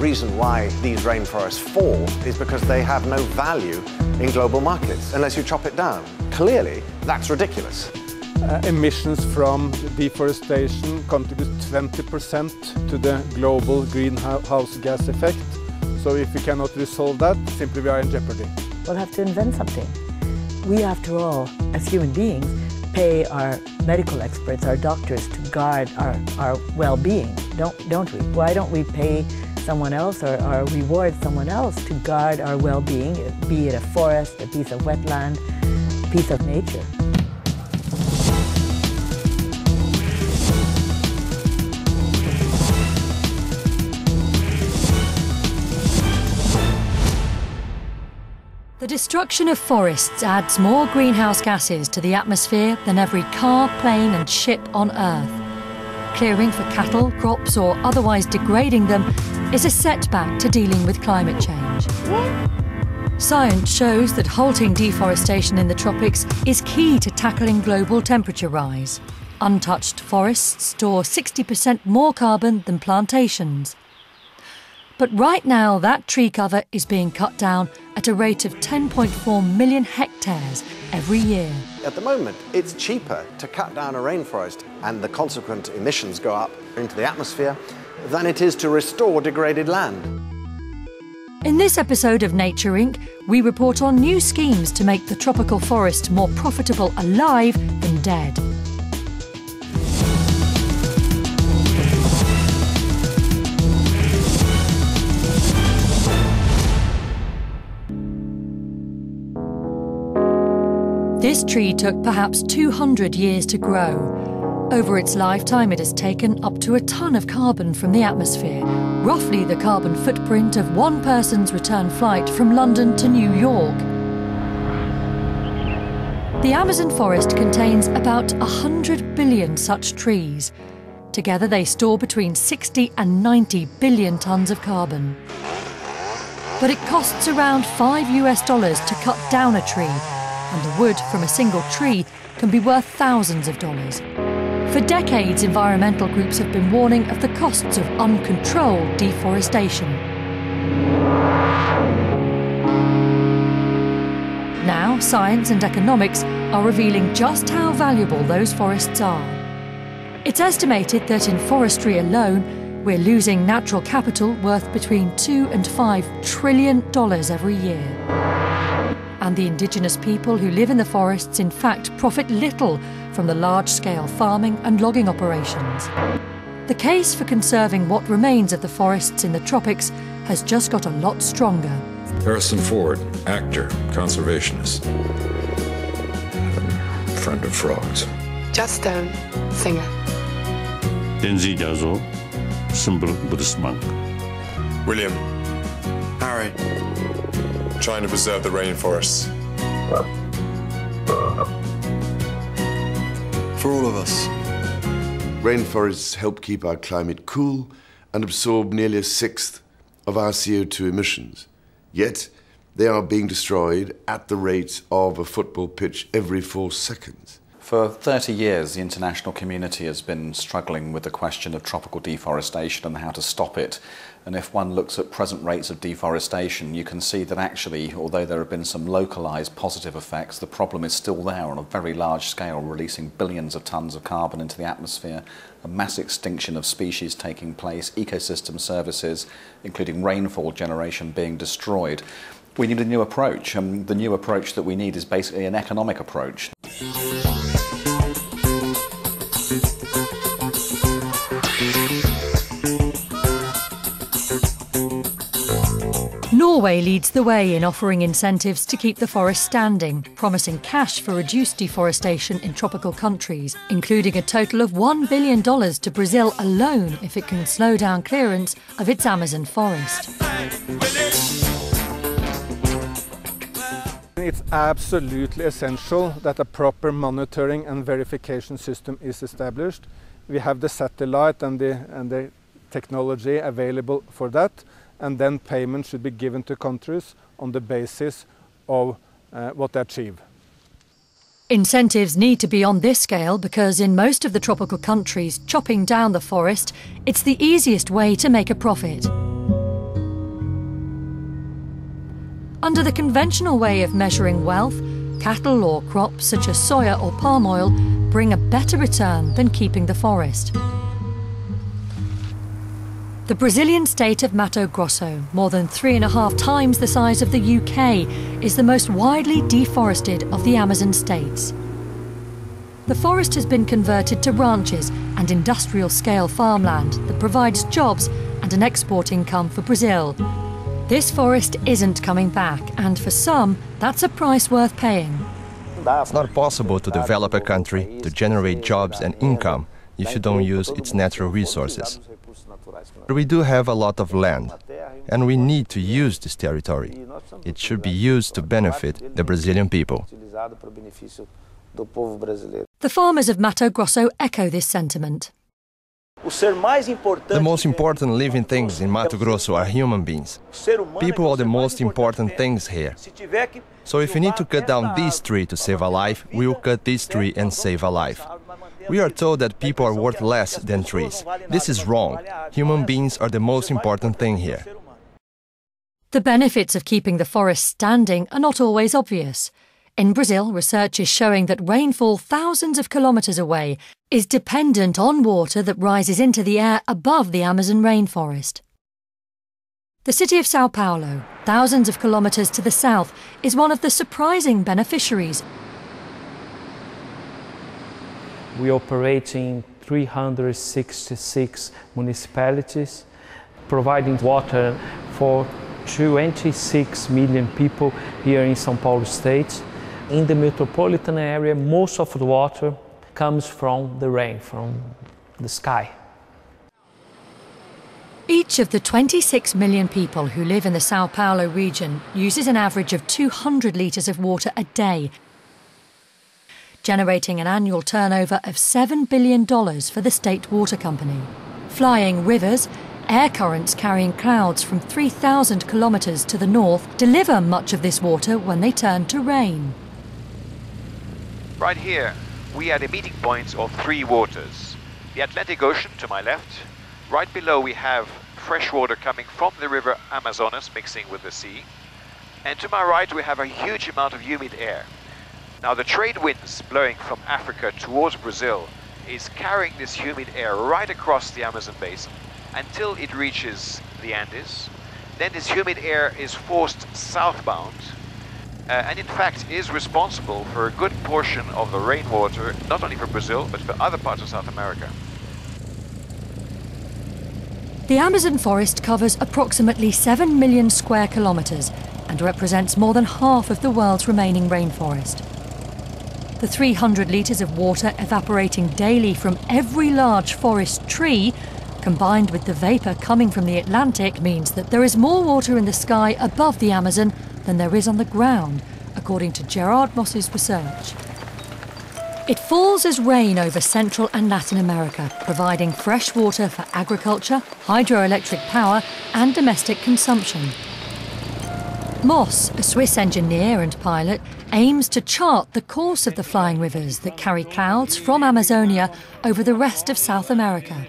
reason why these rainforests fall is because they have no value in global markets unless you chop it down. Clearly, that's ridiculous. Emissions from deforestation contribute 20% to the global greenhouse gas effect. So if we cannot resolve that, simply we are in jeopardy. We'll have to invent something. We, after all, as human beings, pay our medical experts, our doctors, to guard our well-being, don't we? Why don't we pay someone else or reward someone else to guard our well-being, be it a forest, a piece of wetland, a piece of nature? The destruction of forests adds more greenhouse gases to the atmosphere than every car, plane and ship on Earth. Clearing for cattle, crops or otherwise degrading them is a setback to dealing with climate change. Science shows that halting deforestation in the tropics is key to tackling global temperature rise. Untouched forests store 60% more carbon than plantations. But right now, that tree cover is being cut down at a rate of 10.4 million hectares every year. At the moment, it's cheaper to cut down a rainforest and the consequent emissions go up into the atmosphere than it is to restore degraded land. In this episode of Nature Inc., we report on new schemes to make the tropical forest more profitable alive than dead. This tree took perhaps 200 years to grow. Over its lifetime, it has taken up to a ton of carbon from the atmosphere, roughly the carbon footprint of one person's return flight from London to New York. The Amazon forest contains about 100 billion such trees. Together, they store between 60 and 90 billion tonnes of carbon. But it costs around $5 to cut down a tree, and the wood from a single tree can be worth thousands of dollars. For decades, environmental groups have been warning of the costs of uncontrolled deforestation. Now, science and economics are revealing just how valuable those forests are. It's estimated that in forestry alone, we're losing natural capital worth between $2 and $5 trillion every year. And the indigenous people who live in the forests in fact profit little from the large-scale farming and logging operations. The case for conserving what remains of the forests in the tropics has just got a lot stronger. Harrison Ford, actor, conservationist, friend of frogs. Just Stone, singer. Denzi Dazo, simple Buddhist monk. William, Harry, trying to preserve the rainforests. For all of us. Rainforests help keep our climate cool and absorb nearly a sixth of our CO2 emissions. Yet, they are being destroyed at the rate of a football pitch every 4 seconds. For 30 years, the international community has been struggling with the question of tropical deforestation and how to stop it. And if one looks at present rates of deforestation, you can see that actually, although there have been some localised positive effects, the problem is still there on a very large scale, releasing billions of tonnes of carbon into the atmosphere, a mass extinction of species taking place, ecosystem services, including rainfall generation, being destroyed. We need a new approach, and the new approach that we need is basically an economic approach. Norway leads the way in offering incentives to keep the forest standing, promising cash for reduced deforestation in tropical countries, including a total of $1 billion to Brazil alone if it can slow down clearance of its Amazon forest. It's absolutely essential that a proper monitoring and verification system is established. We have the satellite and the technology available for that, and then payment should be given to countries on the basis of what they achieve. Incentives need to be on this scale because in most of the tropical countries chopping down the forest, it's the easiest way to make a profit. Under the conventional way of measuring wealth, cattle or crops such as soya or palm oil bring a better return than keeping the forest. The Brazilian state of Mato Grosso, more than 3.5 times the size of the UK, is the most widely deforested of the Amazon states. The forest has been converted to ranches and industrial-scale farmland that provides jobs and an export income for Brazil. This forest isn't coming back, and for some, that's a price worth paying. It's not possible to develop a country, to generate jobs and income, if you don't use its natural resources. But we do have a lot of land, and we need to use this territory. It should be used to benefit the Brazilian people. The farmers of Mato Grosso echo this sentiment. The most important living things in Mato Grosso are human beings. People are the most important things here. So if we need to cut down this tree to save a life, we will cut this tree and save a life. We are told that people are worth less than trees. This is wrong. Human beings are the most important thing here. The benefits of keeping the forest standing are not always obvious. In Brazil, research is showing that rainfall thousands of kilometres away is dependent on water that rises into the air above the Amazon rainforest. The city of Sao Paulo, thousands of kilometres to the south, is one of the surprising beneficiaries. We operate in 366 municipalities, providing water for 26 million people here in São Paulo state. In the metropolitan area, most of the water comes from the rain, from the sky. Each of the 26 million people who live in the Sao Paulo region uses an average of 200 litres of water a day, generating an annual turnover of $7 billion for the state water company. Flying rivers, air currents carrying clouds from 3,000 kilometres to the north deliver much of this water when they turn to rain. Right here, we are the meeting points of three waters. The Atlantic Ocean to my left. Right below we have fresh water coming from the river Amazonas mixing with the sea. And to my right we have a huge amount of humid air. Now the trade winds blowing from Africa towards Brazil is carrying this humid air right across the Amazon basin until it reaches the Andes. Then this humid air is forced southbound and in fact is responsible for a good portion of the rainwater, not only for Brazil, but for other parts of South America. The Amazon forest covers approximately 7 million square kilometres and represents more than half of the world's remaining rainforest. The 300 litres of water evaporating daily from every large forest tree, combined with the vapour coming from the Atlantic, means that there is more water in the sky above the Amazon than there is on the ground, according to Gerard Moss's research. It falls as rain over Central and Latin America, providing fresh water for agriculture, hydroelectric power and domestic consumption. Moss, a Swiss engineer and pilot, aims to chart the course of the flying rivers that carry clouds from Amazonia over the rest of South America.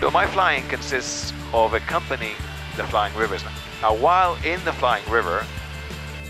So my flying consists of accompanying the flying rivers. Now while in the flying river,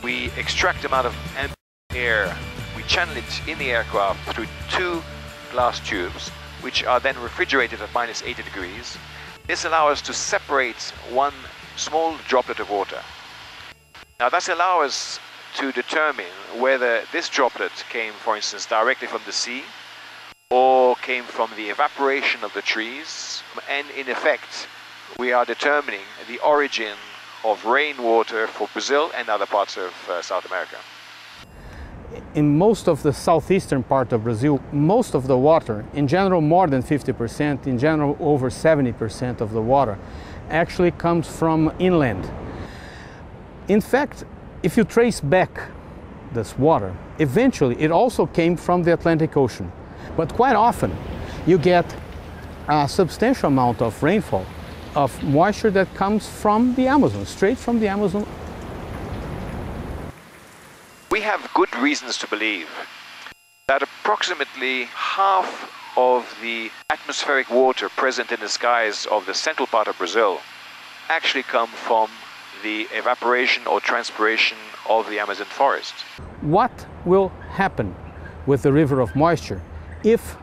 we extract them out of ambient air. We channel it in the aircraft through two glass tubes, which are then refrigerated at minus 80 degrees. This allows us to separate one small droplet of water. Now that allows us to determine whether this droplet came, for instance, directly from the sea or came from the evaporation of the trees. And in effect, we are determining the origin of rainwater for Brazil and other parts of South America. In most of the southeastern part of Brazil, most of the water, in general more than 50%, in general over 70% of the water, actually comes from inland. In fact, if you trace back this water, eventually it also came from the Atlantic Ocean. But quite often you get a substantial amount of rainfall, of moisture that comes from the Amazon, straight from the Amazon. We have good reasons to believe that approximately half of the atmospheric water present in the skies of the central part of Brazil actually come from the evaporation or transpiration of the Amazon forest. What will happen with the river of moisture if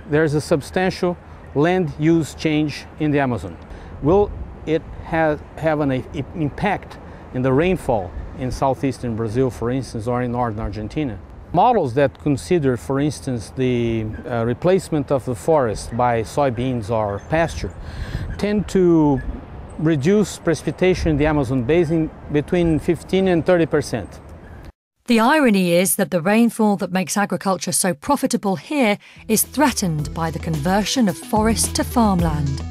there's a substantial land use change in the Amazon? Will it have an impact in the rainfall in southeastern Brazil, for instance, or in northern Argentina? Models that consider, for instance, the replacement of the forest by soybeans or pasture tend to reduce precipitation in the Amazon basin between 15 and 30%. The irony is that the rainfall that makes agriculture so profitable here is threatened by the conversion of forest to farmland.